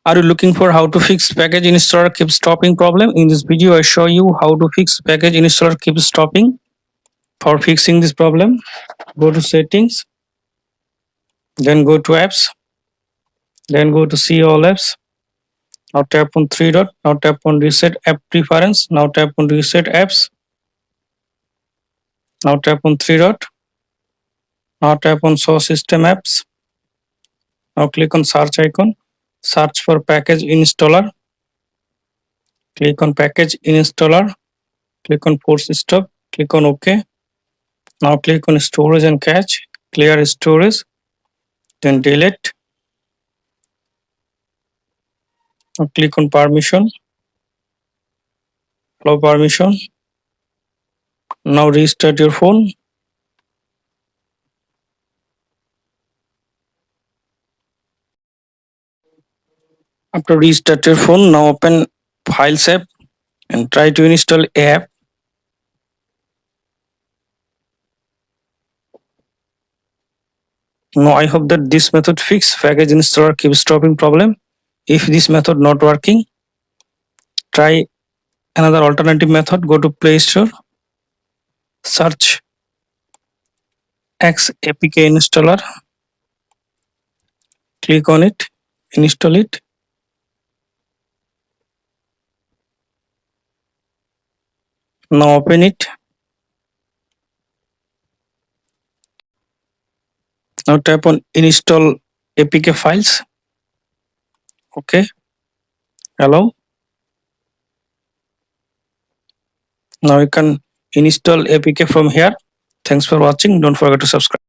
Are you looking for how to fix package installer keeps stopping problem? In this video, I show you how to fix package installer keeps stopping. For fixing this problem, go to settings, then go to apps, then go to see all apps. Now tap on three dot. Now tap on reset app preference. Now tap on reset apps. Now tap on three dot. Now tap on show system apps. Now click on search icon. Search for package installer. Click on package installer. Click on force stop. Click on OK. Now click on storage and cache. Clear storage. Then delete. Now click on permission. Allow permission. Now restart your phone. After restart your phone, now open Files app and try to install app. Now I hope that this method fix package installer keep stopping problem. If this method not working, try another alternative method. Go to Play Store, search XAPK installer, click on it, install it. Now open it. Now tap on install APK files. Okay. Hello. Now you can install APK from here. Thanks for watching. Don't forget to subscribe.